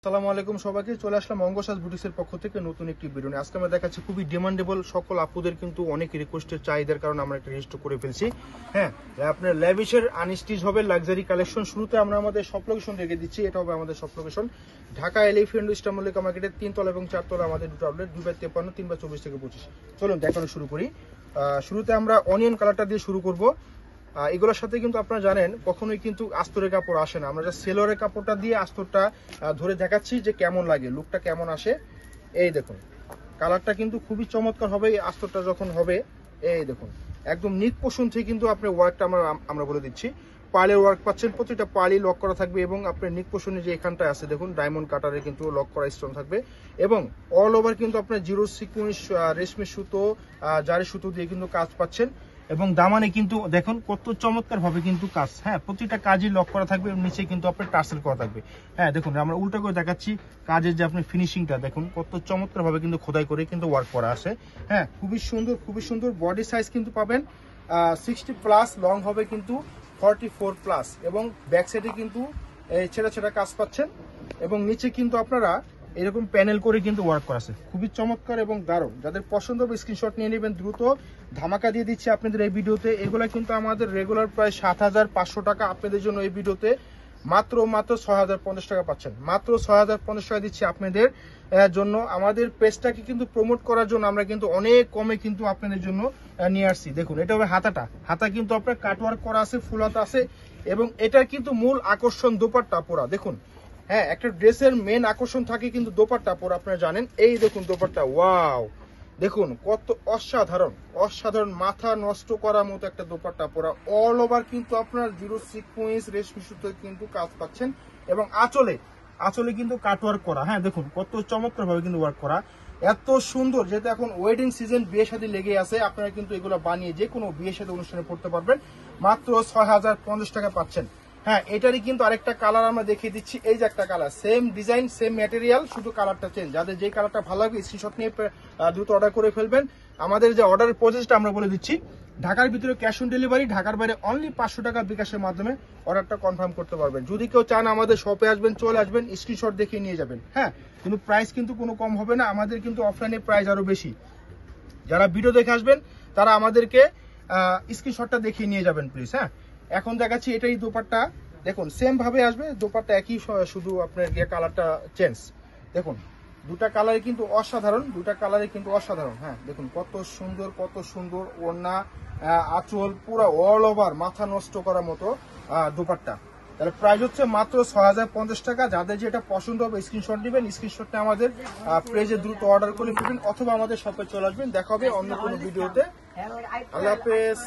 আসসালামু আলাইকুম সবাইকে, চলে আসলাম অঙ্গসাজ বুটিক্সের পক্ষ থেকে নতুন একটি ভিডিও নিয়ে। আজকে আমরা দেখাচ্ছি খুবই ডিমান্ডেবল সকল আপুদের কিন্তু অনেক রিকোয়েস্টের চাহিদার কারণে আমরা একটা রেজিস্টার করে ফেলছি। হ্যাঁ, আপনার ল্যাভিশের আনস্টিচ হবে লাক্সারি কালেকশন। শুরুতে আমরা আমাদের সব লোকেশন রেখে দিচ্ছি। এটা হবে আমাদের সব location Dhaka elephant star Mallika মার্কেটের 3 তলা এবং 4 তলা আমাদের দুটো আউটলেট, 2/53, 3/24 থেকে 25। চলুন দেখানো শুরু করি। শুরুতে আমরা অনিয়ন কালারটা দিয়ে শুরু করব। এগুলোর সাথে কিন্তু আপনারা জানেন কখনোই কিন্তু আস্তরের কাপড় আসে না। আমরা যা সেলরের কাপড়টা দিয়ে আস্তরটা ধরে দেখাচ্ছি যে কেমন লাগে, লুকটা কেমন আসে। এই দেখুন কালারটা কিন্তু খুবই চমৎকার হবে এই আস্তরটা যখন হবে। এই দেখুন একদম নিক পোষণ থেকে কিন্তু আপনার ওয়ার্কটা আমরা বলে দিচ্ছি। পার্লের ওয়ার্ক পাচ্ছেন, প্রতিটা পার্লই লক করা থাকবে এবং আপনার নিক পোষণে যে এখানটা আছে দেখুন ডায়মন্ড কাটারে কিন্তু লক করা স্টোন থাকবে এবং অল ওভার কিন্তু আপনার জিরো সিকুয়েন্স রেশমি সুতো জারি সুতো দিয়ে কিন্তু কাজ পাচ্ছেন এবং দামানে কিন্তু দেখুন কত চমৎকার ভাবে কিন্তু কাজ। হ্যাঁ, প্রতিটা কাজই লক করা থাকবে এবং নিচে কিন্তু আপনার টার্সেল করা থাকবে। হ্যাঁ দেখুন আমরা উল্টা করে দেখাচ্ছি, কাজের যে আপনার ফিনিশিংটা দেখুন কত চমৎকার ভাবে কিন্তু খোদাই করে কিন্তু ওয়ার্ক করা আছে। হ্যাঁ, খুবই সুন্দর বডি সাইজ কিন্তু পাবেন 60+, লং হবে কিন্তু 44+, এবং ব্যাক সাইডে কিন্তু ছেঁড়া কাজ পাচ্ছেন এবং নিচে কিন্তু আপনারা এরকম প্যানেল করে কিন্তু ওয়ার্ক করা আছে। খুবই চমৎকার এবং দারুণ। যাদের পছন্দ হবে স্ক্রিনশট নিয়ে নেবেন দ্রুত। ধামাকা দিয়ে দিচ্ছি আপনাদের এই ভিডিওতে। এগুলো কিন্তু আমাদের রেগুলার প্রায় 7,500 টাকা, আপনাদের জন্য এই ভিডিওতে মাত্র 6,050 টাকা পাচ্ছেন। মাত্র 6,050 টাকা দিচ্ছি আপনাদের জন্য। আমাদের পেজটাকে কিন্তু প্রমোট করার জন্য আমরা কিন্তু অনেক কমে কিন্তু আপনাদের জন্য নিয়ে আসছি। দেখুন এটা হবে হাতা কিন্তু আপনার কাটওয়ার্ক করা আছে, ফুল হাতা আছে এবং এটার কিন্তু মূল আকর্ষণ দোপাট্টা পরা। দেখুন হ্যাঁ, একটা ড্রেসের মেন আকর্ষণ থাকে কিন্তু দোপাট্টা পরা, আপনারা জানেন। এই দেখুন দোপাট্টা, ওয়াও দেখুন কত অসাধারণ মাথা নষ্ট করার মতো একটা দোপাট্টা পরা। অল ওভার কিন্তু আপনার জিরো সিকোয়েন্স রেশমি সুতো কিন্তু কাজ পাচ্ছেন এবং আঁচলে কিন্তু কাটওয়ার্ক করা। হ্যাঁ দেখুন কত চমৎকার ভাবে কিন্তু ওয়ার্ক করা, এত সুন্দর। যেহেতু এখন ওয়েডিং সিজন, বিয়ে শাদী লেগে আছে, আপনারা কিন্তু এগুলো বানিয়ে যে কোনো বিয়ে শাদী অনুষ্ঠানে পড়তে পারবেন। মাত্র 6,050 টাকা পাচ্ছেন। হ্যাঁ, এটারই কিন্তু আরেকটা কালার আমরা দেখিয়ে দিচ্ছি। এই যে একটা colour, same design same material, শুধু কালারটা চেঞ্জ। যাদের যে কালারটা ভালো লাগবে স্ক্রিনশট নিয়ে দ্রুত অর্ডার করে ফেলবেন। আমাদের যে অর্ডারের প্রসেসটা আমরা বলে দিচ্ছি। ঢাকার ভিতরে ক্যাশ অন ডেলিভারি, ঢাকার বাইরে অনলি 500 টাকা বিকাশের মাধ্যমে অর্ডারটা কনফার্ম করতে পারবেন। যদি কেউ চান আমাদের শপে আসবেন, চলে আসবেন, স্ক্রিনশট দেখিয়ে নিয়ে যাবেন। হ্যাঁ, কিন্তু প্রাইস কিন্তু কোনো কম হবে না, আমাদের কিন্তু অফলাইনে প্রাইস আরো বেশি। যারা ভিডিও দেখে আসবেন তারা আমাদেরকে স্ক্রিনশটটা দেখিয়ে নিয়ে যাবেন প্লিজ। হ্যাঁ, এখন দেখাচ্ছি এটাই দোপাট্টা। দেখুন সেম ভাবে আসবে দোপাট্টা, একই, শুধু আপনার কালারটা চেঞ্জ। দেখুন দুটা কালারে কিন্তু অসাধারণ, হ্যাঁ দেখুন কত সুন্দর ওড়না, আঁচল, পুরো অল ওভার মাথা নষ্ট করার মতো দোপাট্টা। তাহলে প্রাইস হচ্ছে মাত্র 6,050 টাকা। যাদের যেটা পছন্দ হবে স্ক্রিনশট নেবেন, স্ক্রিনশটটা আমাদের পেজে দ্রুত অর্ডার করে ফেলবেন অথবা আমাদের শপে চলে আসবেন। দেখা হবে অন্য কোনো ভিডিওতে। আল্লাহ হাফেজ।